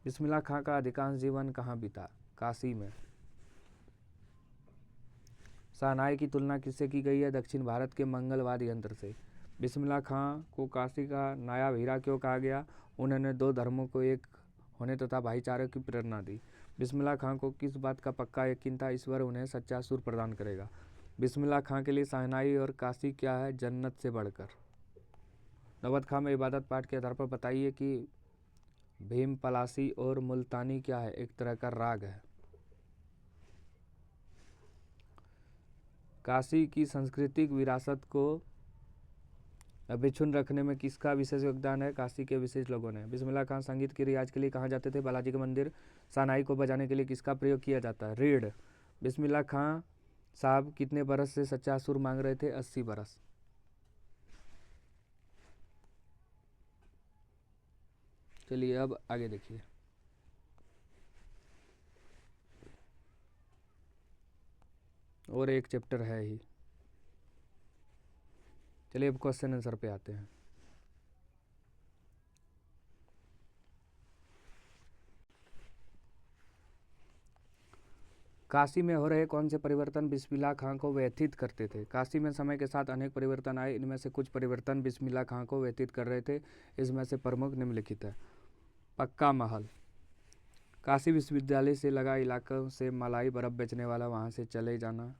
बिस्मिल्लाह खां का अधिकांश जीवन कहाँ बीता? काशी में। शहनाई की तुलना किससे की गई है? दक्षिण भारत के मंगल वाद्य यंत्र से। बिस्मिल्लाह खां को काशी का नायाब हीरा क्यों कहा गया? उन्होंने 2 धर्मों को एक होने तथा भाईचारे की प्रेरणा दी। बिस्मिल्लाह खां को किस बात का पक्का यकीन था? ईश्वर उन्हें सच्चा सुर प्रदान करेगा। बिस्मिल्लाह खां के लिए शहनाई और काशी क्या है? जन्नत से बढ़कर। नवदखा में इबादत पाठ के आधार पर बताइए कि भीम पलासी और मुल्तानी क्या है? एक तरह का राग है। काशी की सांस्कृतिक विरासत को अविच्छिन्न रखने में किसका विशेष योगदान है? काशी के विशेष लोगों ने। बिस्मिल्लाह खां संगीत के रियाज के लिए कहाँ जाते थे? बालाजी के मंदिर। शहनाई को बजाने के लिए किसका प्रयोग किया जाता है? रीढ़। बिस्मिल्लाह खां साहब कितने बरस से सच्चा सुर मांग रहे थे? 80 बरस। चलिए अब आगे देखिए। और एक चैप्टर है ही। चलिए अब क्वेश्चन आंसर पे आते हैं। काशी में हो रहे कौन से परिवर्तन बिस्मिल्लाह खां को व्यथित करते थे? काशी में समय के साथ अनेक परिवर्तन आए। इनमें से कुछ परिवर्तन बिस्मिल्लाह खां को व्यथित कर रहे थे। इसमें से प्रमुख निम्नलिखित है। पक्का महल। काशी विश्वविद्यालय से लगा इलाकों से मलाई बर्फ बेचने वाला वहां से चले जाना।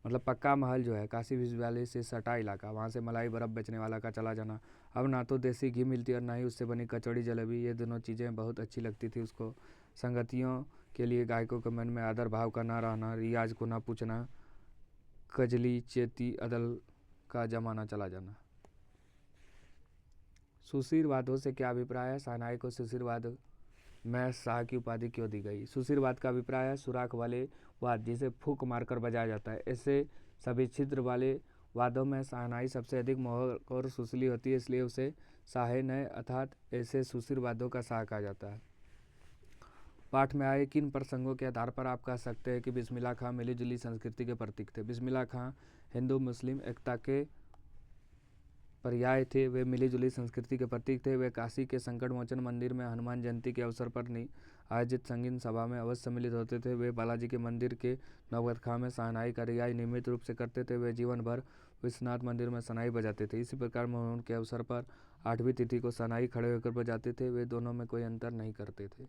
मतलब पक्का महल जो है काशी विश्वविद्यालय से सटा इलाका, वहाँ से मलाई बर्फ बेचने वाला का चला जाना। अब ना तो देसी घी मिलती और ना ही उससे बनी कचौड़ी जलेबी, ये दोनों चीज़ें बहुत अच्छी लगती थी उसको। संगतियों के लिए गायकों के मन में आदर भाव का ना रहना, रियाज को ना पूछना, कजली चेती अदल का जमाना चला जाना। सुशीरवादों से क्या अभिप्राय है? शहनाई को सुशीरवाद में शाह की उपाधि क्यों दी गई? सुशीरवाद का अभिप्राय है सुराख वाले वाद जिसे फूंक मारकर बजाया जाता है। ऐसे सभी छिद्र वाले वादों में शहनाई सबसे अधिक मोहक और सुशीली होती है, इसलिए उसे शाहे-नय अर्थात ऐसे सुशीरवादों का शाह कहा जाता है। पाठ में आए किन प्रसंगों के आधार पर आप कह सकते हैं कि बिस्मिल्लाह खां मिली जुली संस्कृति के प्रतीक थे? बिस्मिल्लाह खां हिंदू मुस्लिम एकता के पर्याय थे। वे मिली-जुली संस्कृति के प्रतीक थे। वे काशी के संकट मोचन मंदिर में हनुमान जयंती के अवसर पर आयोजित संगीत सभा में अवश्य सम्मिलित होते थे। वे बालाजी के मंदिर के नवगतखा में शहनाई का रियाज नियमित रूप से करते थे। वे जीवन भर विश्वनाथ मंदिर में शहनाई बजाते थे। इसी प्रकार मोहन के अवसर पर 8वीं तिथि को शहनाई खड़े होकर बजाते थे। वे दोनों में कोई अंतर नहीं करते थे।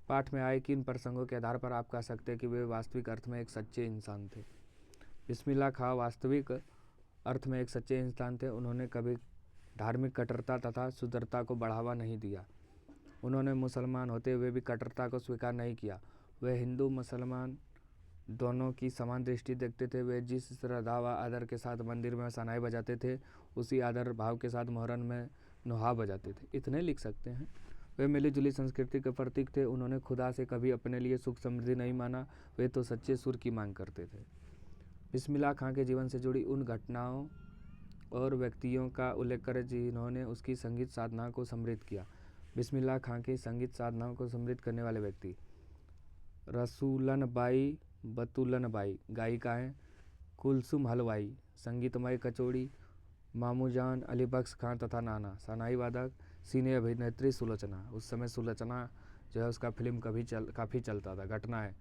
पाठ में आए किन प्रसंगों के आधार पर आप कह सकते हैं कि वे वास्तविक अर्थ में एक सच्चे इंसान थे? बिस्मिल्लाह खां वास्तविक अर्थ में एक सच्चे इंसान थे। उन्होंने कभी धार्मिक कट्टरता तथा सुंदरता को बढ़ावा नहीं दिया। उन्होंने मुसलमान होते हुए भी कट्टरता को स्वीकार नहीं किया। वे हिंदू मुसलमान दोनों की समान दृष्टि देखते थे। वे जिस श्रद्धा व आदर के साथ मंदिर में शहनाई बजाते थे, उसी आदर भाव के साथ मुहर्रम में नुहा बजाते थे। इतने लिख सकते हैं। वे मिली-जुली संस्कृति के प्रतीक थे। उन्होंने खुदा से कभी अपने लिए सुख समृद्धि नहीं माना। वे तो सच्चे सुर की मांग करते थे। बिस्मिल्लाह खां के जीवन से जुड़ी उन घटनाओं और व्यक्तियों का उल्लेख करें जिन्होंने उसकी संगीत साधना को समृद्ध किया। बिस्मिल्लाह खां की संगीत साधनाओं को समृद्ध करने वाले व्यक्ति: रसूलन बाई बतुलन बाई गायिका हैं, कुलसुम हलवाई संगीतमय कचौड़ी, मामूजान अली बख्श खां तथा नाना शहनाई वादक, सीने अभिनेत्री सुलोचना। उस समय सुलोचना जो है उसका फिल्म काफ़ी चलता था। घटना है,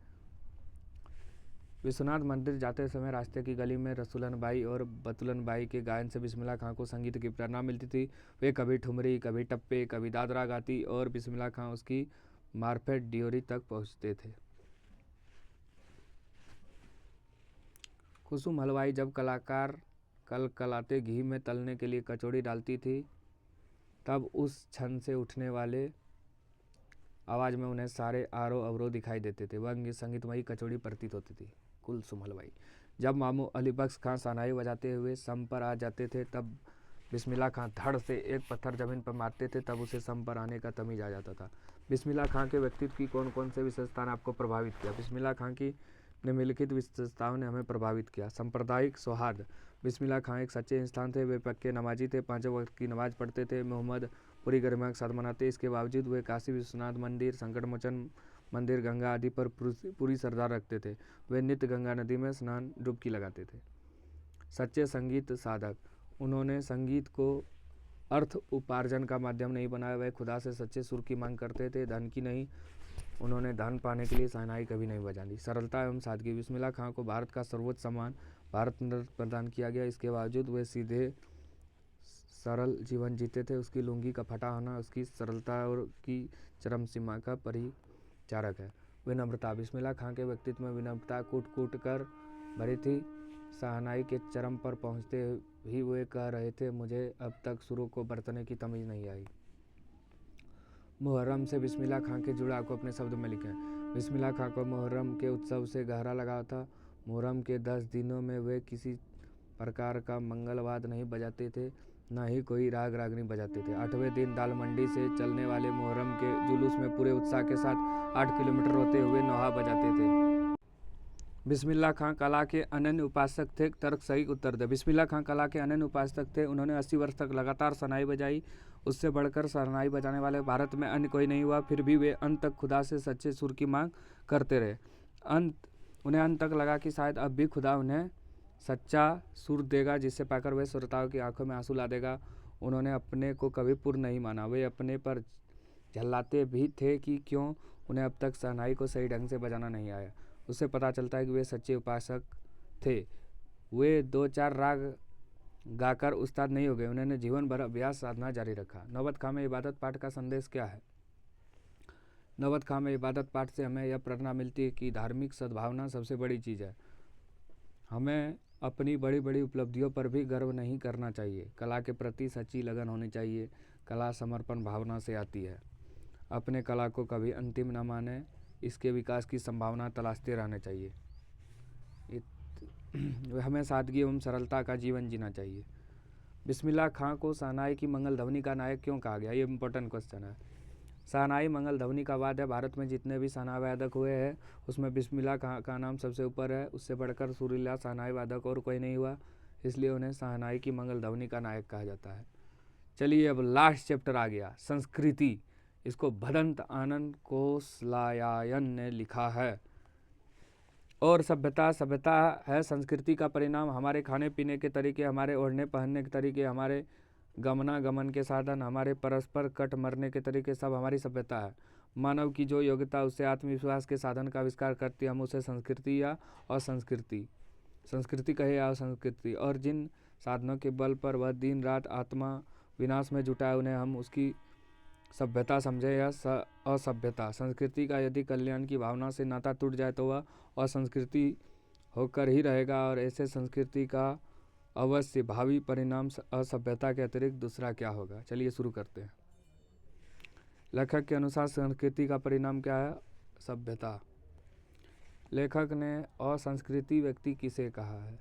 विश्वनाथ मंदिर जाते समय रास्ते की गली में रसूलन बाई और बतुलन बाई के गायन से बिस्मिल्लाह खां को संगीत की प्रेरणा मिलती थी। वे कभी ठुमरी, कभी टप्पे, कभी दादरा गाती और बिस्मिल्लाह खां उसकी मार्फेट ड्योरी तक पहुंचते थे। कुसुम हलवाई जब कलाकार कलकलाते घी में तलने के लिए कचौड़ी डालती थी, तब उस छन से उठने वाले आवाज़ में उन्हें सारे आरोह अवरोह दिखाई देते थे। वह संगीतमयी कचौड़ी प्रतीत होती थी। कुलसुम हलवाई जब मामू अली बख्श खां शहनाई बजाते हुए सम पर आ जाते थे, तब बिस्मिल्लाह खां धड़ से एक पत्थर जमीन पर मारते थे, तब उसे सम पर आने का तमीज आ जाता था। बिस्मिल्लाह खां के व्यक्तित्व की कौन कौन से विशेषता ने आपको प्रभावित किया? बिस्मिल्लाह खां की निम्नलिखित विशेषताओं ने हमें प्रभावित किया। सांप्रदायिक सौहार्द: बिस्मिल्लाह खां एक सच्चे इंसान थे। वे पक्के नमाजी थे, 5 वक्त की नमाज पढ़ते थे। मोहम्मद पूरी गरिमा के साथ मनाते। इसके बावजूद वे काशी विश्वनाथ मंदिर, संकट मोचन मंदिर, गंगा आदि पर पूरी श्रद्धा रखते थे। वे नित्य गंगा नदी में स्नान डुबकी लगाते थे। सच्चे संगीत साधक: उन्होंने संगीत को अर्थ उपार्जन का माध्यम नहीं बनाया। वे खुदा से सच्चे सुर की मांग करते थे, धन की नहीं। उन्होंने धन पाने के लिए शहनाई कभी नहीं बजाई। सरलता एवं सादगी: बिस्मिल्लाह खां को भारत का सर्वोच्च सम्मान भारत रत्न प्रदान किया गया। इसके बावजूद वे सीधे सरल जीवन जीते थे। उसकी लुंगी का फटा होना उसकी सरलता और की चरम सीमा का परिचारक है। विनम्रता: बिस्मिल्लाह खां के व्यक्तित्व में विनम्रता कूट कूट कर भरी थी। शहनाई के चरम पर पहुंचते ही वे कह रहे थे, मुझे अब तक सुरों को बरतने की तमीज नहीं आई। मुहर्रम से बिस्मिल्लाह खां के जुड़ाव को अपने शब्द में लिखें। बिस्मिल्लाह खां को मुहर्रम के उत्सव से गहरा लगाव था। मुहर्रम के 10 दिनों में वे किसी प्रकार का मंगलवाद नहीं बजाते थे, न ही कोई राग रागनी बजाते थे। 8वें दिन दाल मंडी से चलने वाले मुहर्रम के जुलूस में पूरे उत्साह के साथ 8 किलोमीटर होते हुए नौहा बजाते थे। बिस्मिल्लाह खां कला के अनन्य उपासक थे। तर्क सही उत्तर दे। बिस्मिल्लाह खां कला के अनन्य उपासक थे। उन्होंने 80 वर्ष तक लगातार शहनाई बजाई। उससे बढ़कर शहनाई बजाने वाले भारत में अन्य कोई नहीं हुआ। फिर भी वे अंत तक खुदा से सच्चे सुर की मांग करते रहे। उन्हें अंत तक लगा कि शायद अब भी खुदा उन्हें सच्चा सुर देगा, जिससे पाकर वे श्रोताओं की आंखों में आंसू ला देगा। उन्होंने अपने को कभी पूर्ण नहीं माना। वे अपने पर झल्लाते भी थे कि क्यों उन्हें अब तक शहनाई को सही ढंग से बजाना नहीं आया। उससे पता चलता है कि वे सच्चे उपासक थे। वे 2-4 राग गाकर उस्ताद नहीं हो गए। उन्होंने जीवन भर अभ्यास साधना जारी रखा। नौबत खां में इबादत पाठ का संदेश क्या है? नौबत खां में इबादत पाठ से हमें यह प्रेरणा मिलती है कि धार्मिक सद्भावना सबसे बड़ी चीज़ है। हमें अपनी बड़ी बड़ी उपलब्धियों पर भी गर्व नहीं करना चाहिए। कला के प्रति सच्ची लगन होनी चाहिए। कला समर्पण भावना से आती है। अपने कला को कभी अंतिम न माने, इसके विकास की संभावना तलाशते रहना चाहिए। हमें सादगी एवं सरलता का जीवन जीना चाहिए। बिस्मिल्लाह खां को शहनाई की मंगल ध्वनि का नायक क्यों कहा गया? ये इंपॉर्टेंट क्वेश्चन है। शहनाई मंगल ध्वनि का वाद्य है। भारत में जितने भी शहनाई वादक हुए हैं उसमें बिस्मिल्लाह खां का नाम सबसे ऊपर है। उससे बढ़कर सुरीला शहनाई वादक और कोई नहीं हुआ, इसलिए उन्हें शहनाई की मंगल ध्वनि का नायक कहा जाता है। चलिए अब लास्ट चैप्टर आ गया, संस्कृति। इसको भदंत आनंद कोसलायन ने लिखा है और सभ्यता सभ्यता है संस्कृति का परिणाम। हमारे खाने पीने के तरीके, हमारे ओढ़ने पहनने के तरीके, हमारे गमनागमन के साधन, हमारे परस्पर कट मरने के तरीके, सब हमारी सभ्यता है। मानव की जो योग्यता उससे आत्मविश्वास के साधन का आविष्कार करती है, हम उसे संस्कृति या असंस्कृति, संस्कृति कहे या असंस्कृति, और जिन साधनों के बल पर वह दिन रात आत्मा विनाश में जुटा है उन्हें हम उसकी सभ्यता समझे या असभ्यता। संस्कृति का यदि कल्याण की भावना से नाता टूट जाए तो वह असंस्कृति होकर ही रहेगा, और ऐसे संस्कृति का अवश्य भावी परिणाम असभ्यता के अतिरिक्त दूसरा क्या होगा। चलिए शुरू करते हैं। लेखक के अनुसार संस्कृति का परिणाम क्या है? सभ्यता। लेखक ने असंस्कृति व्यक्ति किसे कहा है?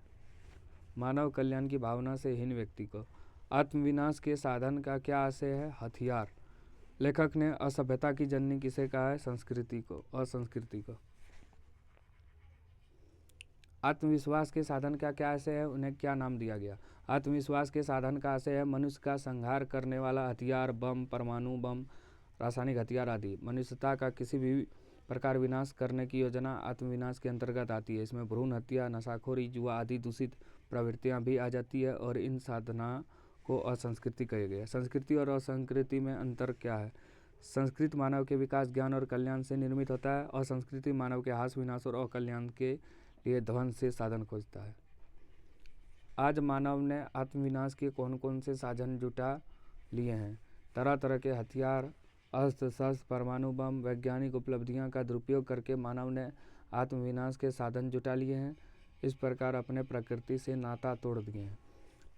मानव कल्याण की भावना से हीन व्यक्ति को। आत्मविनाश के साधन का क्या आशय है? हथियार। लेखक ने असभ्यता की जननी किसे कहा है? संस्कृति को, असंस्कृति को। आत्मविश्वास के साधन का क्या आशय है? उन्हें क्या नाम दिया गया? आत्मविश्वास के साधन का आशय है मनुष्य का संहार करने वाला हथियार, बम, परमाणु बम, रासायनिक हथियार आदि। मनुष्यता का किसी भी प्रकार विनाश करने की योजना आत्मविनाश के अंतर्गत आती है। इसमें भ्रूण हत्या, नशाखोरी, जुआ आदि दूषित प्रवृत्तियां भी आ जाती है, और इन साधना को असंस्कृति कहा गया। संस्कृति और असंस्कृति में अंतर क्या है? संस्कृत मानव के विकास, ज्ञान और कल्याण से निर्मित होता है, और संस्कृति मानव के हास विनाश और अकल्याण के लिए ध्वंस से साधन खोजता है। आज मानव ने आत्मविनाश के कौन कौन से साधन जुटा लिए हैं? तरह तरह के हथियार, अस्त्र शस्त्र, परमाणु बम, वैज्ञानिक उपलब्धियां का दुरुपयोग करके मानव ने आत्मविनाश के साधन जुटा लिए हैं। इस प्रकार अपने प्रकृति से नाता तोड़ दिए हैं।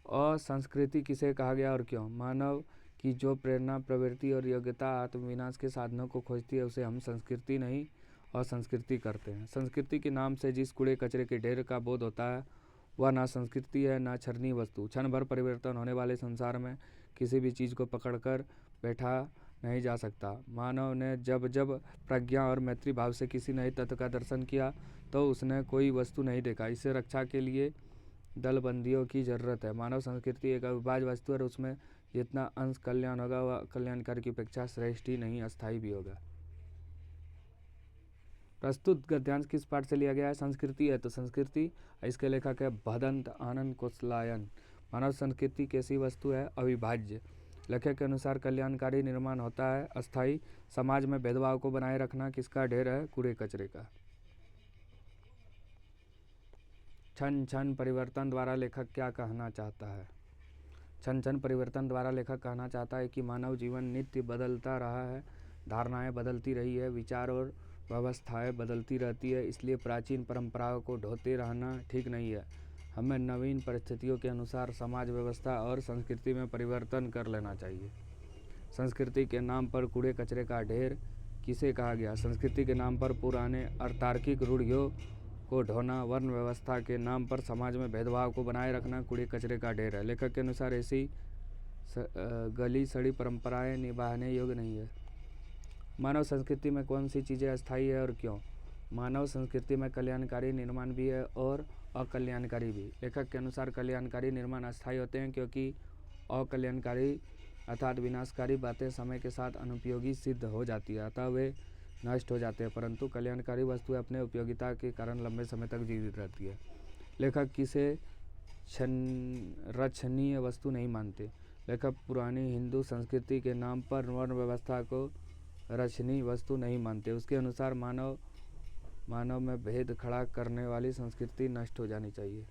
और संस्कृति किसे कहा गया और क्यों? मानव की जो प्रेरणा, प्रवृत्ति और योग्यता आत्मविनाश के साधनों को खोजती है उसे हम संस्कृति नहीं और संस्कृति करते हैं। संस्कृति के नाम से जिस कूड़े कचरे के ढेर का बोध होता है वह ना संस्कृति है ना क्षणीय वस्तु। क्षण भर परिवर्तन होने वाले संसार में किसी भी चीज़ को पकड़कर बैठा नहीं जा सकता। मानव ने जब जब प्रज्ञा और मैत्री भाव से किसी नए तत्व का दर्शन किया तो उसने कोई वस्तु नहीं देखा। इससे रक्षा के लिए दलबंदियों की जरूरत है। मानव संस्कृति एक अविभाज्य वस्तु है और उसमें जितना अंश कल्याण होगा वह कल्याणकारी की अपेक्षा श्रेष्ठ ही नहीं अस्थायी भी होगा। प्रस्तुत गद्यांश किस पाठ से लिया गया है? संस्कृति है तो संस्कृति। इसके लेखक है भदंत आनंद कोसलायन। मानव संस्कृति कैसी वस्तु है? अविभाज्य। लेखक के अनुसार कल्याणकारी निर्माण होता है अस्थायी। समाज में भेदभाव को बनाए रखना किसका ढेर है? कूड़े कचरे का। क्षण क्षण परिवर्तन द्वारा लेखक क्या कहना चाहता है? क्षण क्षण परिवर्तन द्वारा लेखक कहना चाहता है कि मानव जीवन नित्य बदलता रहा है, धारणाएं बदलती रही है, विचार और व्यवस्थाएं बदलती रहती है, इसलिए प्राचीन परंपराओं को ढोते रहना ठीक नहीं है। हमें नवीन परिस्थितियों के अनुसार समाज व्यवस्था और संस्कृति में परिवर्तन कर लेना चाहिए। संस्कृति के नाम पर कूड़े कचरे का ढेर किसे कहा गया? संस्कृति के नाम पर पुराने और तार्किक रूढ़ियों को ढोना, वर्ण व्यवस्था के नाम पर समाज में भेदभाव को बनाए रखना कूड़े कचरे का ढेर है। लेखक के अनुसार ऐसी गली सड़ी परंपराएं निभाने योग्य नहीं है। मानव संस्कृति में कौन सी चीज़ें अस्थायी है और क्यों? मानव संस्कृति में कल्याणकारी निर्माण भी है और अकल्याणकारी भी। लेखक के अनुसार कल्याणकारी निर्माण अस्थायी होते हैं क्योंकि अकल्याणकारी अर्थात विनाशकारी बातें समय के साथ अनुपयोगी सिद्ध हो जाती है, अतः वे नष्ट हो जाते हैं, परंतु कल्याणकारी वस्तुएं अपने उपयोगिता के कारण लंबे समय तक जीवित रहती है। लेखक किसे रक्षणीय वस्तु नहीं मानते? लेखक पुरानी हिंदू संस्कृति के नाम पर वर्ण व्यवस्था को रक्षणीय वस्तु नहीं मानते। उसके अनुसार मानव में भेद खड़ा करने वाली संस्कृति नष्ट हो जानी चाहिए।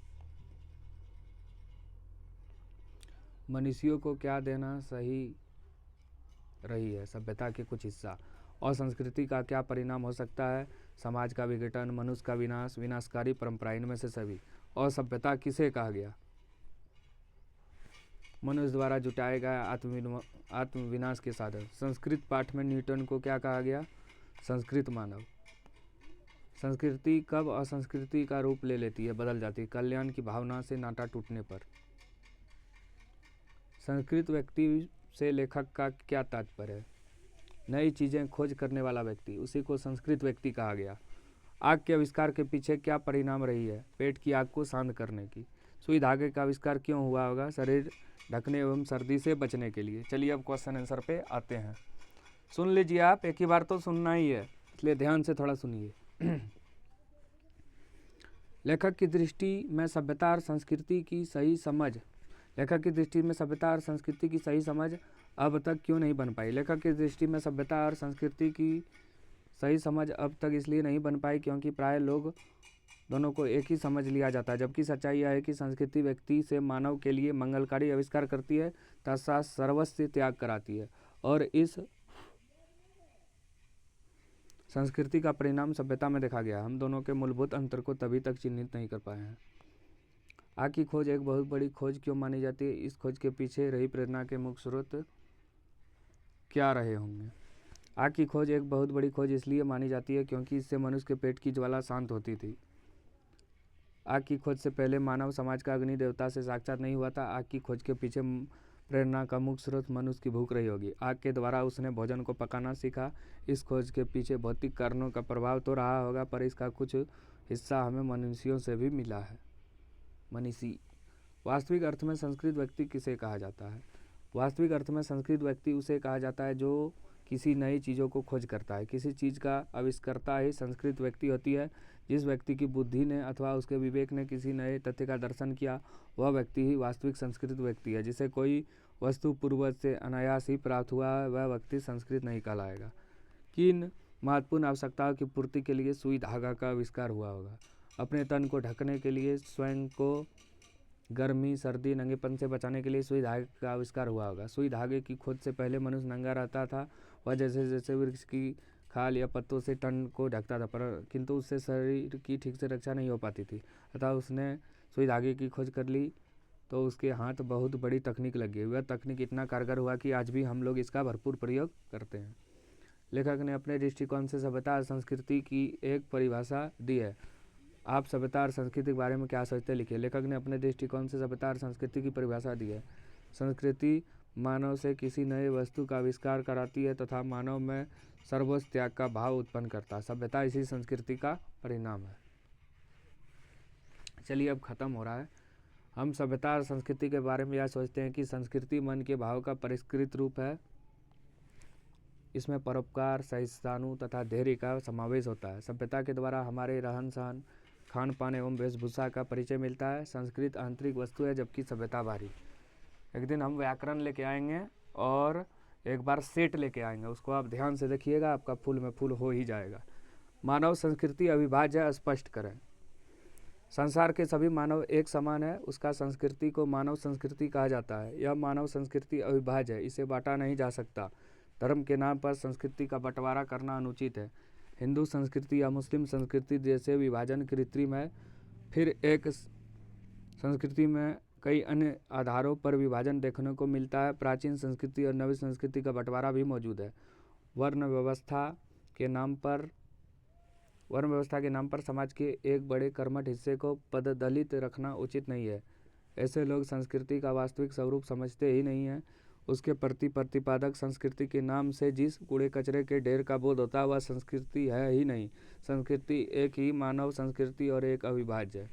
मनुष्यों को क्या देना सही रही है? सभ्यता के कुछ हिस्सा। और संस्कृति का क्या परिणाम हो सकता है? समाज का विघटन, मनुष्य का विनाश, विनाशकारी परंपरा, इनमें से सभी। और सभ्यता किसे कहा गया? मनुष्य द्वारा जुटाए गए आत्मविनाश के साधन। संस्कृत पाठ में न्यूटन को क्या कहा गया? संस्कृत मानव। संस्कृति कब असंस्कृति का रूप ले लेती है, बदल जाती है? कल्याण की भावना से नाता टूटने पर। संस्कृत व्यक्ति से लेखक का क्या तात्पर्य है? नई चीज़ें खोज करने वाला व्यक्ति, उसी को संस्कृत व्यक्ति कहा गया। आग के आविष्कार के पीछे क्या परिणाम रही है? पेट की आग को शांत करने की। सुई धागे का आविष्कार क्यों हुआ होगा? शरीर ढकने एवं सर्दी से बचने के लिए। चलिए अब क्वेश्चन आंसर पे आते हैं। सुन लीजिए, आप एक ही बार तो सुनना ही है, इसलिए ध्यान से थोड़ा सुनिए। लेखक की दृष्टि में सभ्यता और संस्कृति की सही समझ लेखक की दृष्टि में सभ्यता और संस्कृति की सही समझ अब तक क्यों नहीं बन पाई? लेखक की दृष्टि में सभ्यता और संस्कृति की सही समझ अब तक इसलिए नहीं बन पाई क्योंकि प्राय लोग दोनों को एक ही समझ लिया जाता है, जबकि सच्चाई यह है कि संस्कृति व्यक्ति से मानव के लिए मंगलकारी आविष्कार करती है तथा सर्वस्व त्याग कराती है, और इस संस्कृति का परिणाम सभ्यता में देखा गया। हम दोनों के मूलभूत अंतर को तभी तक चिन्हित नहीं कर पाए हैं। आग की खोज एक बहुत बड़ी खोज क्यों मानी जाती है? इस खोज के पीछे रही प्रेरणा के मुख्य स्रोत क्या रहे होंगे? आग की खोज एक बहुत बड़ी खोज इसलिए मानी जाती है क्योंकि इससे मनुष्य के पेट की ज्वाला शांत होती थी। आग की खोज से पहले मानव समाज का अग्नि देवता से साक्षात नहीं हुआ था। आग की खोज के पीछे प्रेरणा का मुख्य स्रोत मनुष्य की भूख रही होगी। आग के द्वारा उसने भोजन को पकाना सीखा। इस खोज के पीछे भौतिक कारणों का प्रभाव तो रहा होगा, पर इसका कुछ हिस्सा हमें मनुष्यों से भी मिला है। मनीषी। वास्तविक अर्थ में संस्कृत व्यक्ति किसे कहा जाता है? वास्तविक अर्थ में संस्कृत व्यक्ति उसे कहा जाता है जो किसी नई चीज़ों को खोज करता है। किसी चीज़ का आविष्कर्ता ही संस्कृत व्यक्ति होती है। जिस व्यक्ति की बुद्धि ने अथवा उसके विवेक ने किसी नए तथ्य का दर्शन किया, वह व्यक्ति ही वास्तविक संस्कृत व्यक्ति है। जिसे कोई वस्तु पूर्वज से अनायास ही प्राप्त हुआ है, वह व्यक्ति संस्कृत नहीं कहलाएगा। किन महत्वपूर्ण आवश्यकताओं की पूर्ति के लिए सुई धागा का आविष्कार हुआ होगा? अपने तन को ढकने के लिए, स्वयं को गर्मी, सर्दी, नंगेपन से बचाने के लिए सुई धागे का आविष्कार हुआ होगा। सुई धागे की खोज से पहले मनुष्य नंगा रहता था। वह जैसे जैसे वृक्ष की खाल या पत्तों से तन को ढकता था, पर किंतु उससे शरीर की ठीक से रक्षा नहीं हो पाती थी। अतः उसने सुई धागे की खोज कर ली तो उसके हाथ बहुत बड़ी तकनीक लगी। वह तकनीक इतना कारगर हुआ कि आज भी हम लोग इसका भरपूर प्रयोग करते हैं। लेखक ने अपने दृष्टिकोण से सभ्यता और संस्कृति की एक परिभाषा दी है। आप सभ्यता और संस्कृति के बारे में क्या सोचते हैं, लिखिए। लेखक ने अपने दृष्टिकोण से सभ्यता और संस्कृति की परिभाषा दी है। संस्कृति मानव से किसी नए वस्तु का आविष्कार कराती है तथा मानव में सर्वस्व त्याग का भाव उत्पन्न करता है। सभ्यता इसी संस्कृति का परिणाम है। चलिए, अब खत्म हो रहा है। हम सभ्यता और संस्कृति के बारे में यह सोचते हैं कि संस्कृति मन के भाव का परिष्कृत रूप है। इसमें परोपकार, सहिष्णु तथा धैर्य का समावेश होता है। सभ्यता के द्वारा हमारे रहन सहन, खान पान एवं वेशभूषा का परिचय मिलता है। संस्कृत आंतरिक वस्तु है जबकि सभ्यता बाहरी। एक दिन हम व्याकरण लेके आएंगे और एक बार सेट लेके आएंगे, उसको आप ध्यान से देखिएगा, आपका फूल में फूल हो ही जाएगा। मानव संस्कृति अविभाज्य, स्पष्ट करें। संसार के सभी मानव एक समान है, उसका संस्कृति को मानव संस्कृति कहा जाता है। यह मानव संस्कृति अविभाज्य है, इसे बांटा नहीं जा सकता। धर्म के नाम पर संस्कृति का बंटवारा करना अनुचित है। हिंदू संस्कृति या मुस्लिम संस्कृति जैसे विभाजन कृत्रिम है। फिर एक संस्कृति में कई अन्य आधारों पर विभाजन देखने को मिलता है। प्राचीन संस्कृति और नवी संस्कृति का बंटवारा भी मौजूद है। वर्ण व्यवस्था के नाम पर समाज के एक बड़े कर्मठ हिस्से को पददलित रखना उचित नहीं है। ऐसे लोग संस्कृति का वास्तविक स्वरूप समझते ही नहीं हैं। उसके प्रति प्रतिपादक संस्कृति के नाम से जिस कूड़े कचरे के ढेर का बोध होता है, वह संस्कृति है ही नहीं। संस्कृति एक ही मानव संस्कृति और एक अविभाज्य है।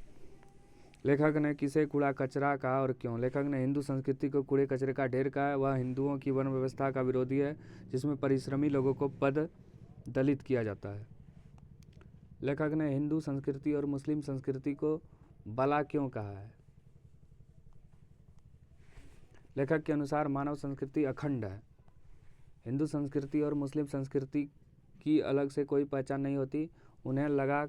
लेखक ने किसे कूड़ा कचरा कहा और क्यों? लेखक ने हिंदू संस्कृति को कूड़े कचरे का ढेर कहा है। वह हिंदुओं की वर्ण व्यवस्था का विरोधी है जिसमें परिश्रमी लोगों को पद दलित किया जाता है। लेखक ने हिंदू संस्कृति और मुस्लिम संस्कृति को बला क्यों कहा है? लेखक के अनुसार मानव संस्कृति अखंड है। हिंदू संस्कृति और मुस्लिम संस्कृति की अलग से कोई पहचान नहीं होती। उन्हें लगा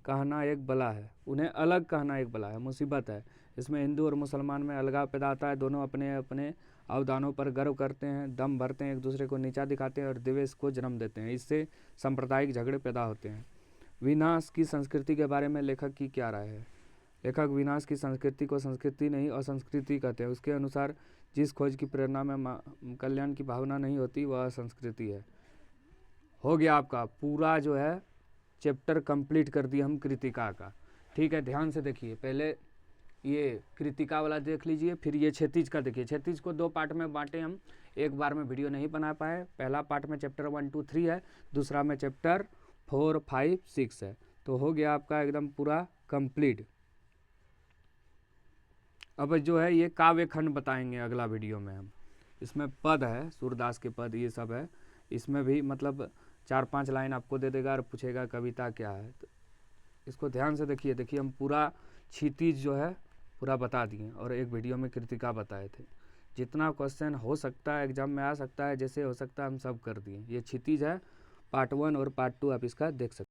कहना एक बला है। उन्हें अलग कहना एक बला है, मुसीबत है। इसमें हिंदू और मुसलमान में अलगाव पैदा होता है। दोनों अपने अपने अवदानों पर गर्व करते हैं, दम भरते हैं, एक दूसरे को नीचा दिखाते हैं और द्वेष को जन्म देते हैं। इससे सांप्रदायिक झगड़े पैदा होते हैं। विनाश की संस्कृति के बारे में लेखक की क्या राय है? लेखक विनाश की संस्कृति को संस्कृति नहीं असंस्कृति कहते हैं। उसके अनुसार जिस खोज की प्रेरणा में कल्याण की भावना नहीं होती, वह संस्कृति है। हो गया आपका पूरा जो है चैप्टर कंप्लीट कर दिया हम कृतिका का। ठीक है, ध्यान से देखिए। पहले ये कृतिका वाला देख लीजिए, फिर ये क्षैतिज का देखिए। क्षैतिज को 2 पार्ट में बांटे हम, एक बार में वीडियो नहीं बना पाए। पहला पार्ट में चैप्टर 1, 2, 3 है, दूसरा में चैप्टर 4, 5, 6 है। तो हो गया आपका एकदम पूरा कंप्लीट। अब जो है ये काव्य खंड बताएंगे अगला वीडियो में हम। इसमें पद है, सूरदास के पद, ये सब है। इसमें भी मतलब 4-5 लाइन आपको दे देगा और पूछेगा कविता क्या है। तो इसको ध्यान से देखिए हम पूरा क्षितिज जो है पूरा बता दिए और एक वीडियो में कृतिका बताए थे। जितना क्वेश्चन हो सकता है एग्जाम में आ सकता है, जैसे हो सकता है हम सब कर दिए। ये क्षितिज है, पार्ट 1 और पार्ट 2 आप इसका देख सकते हैं।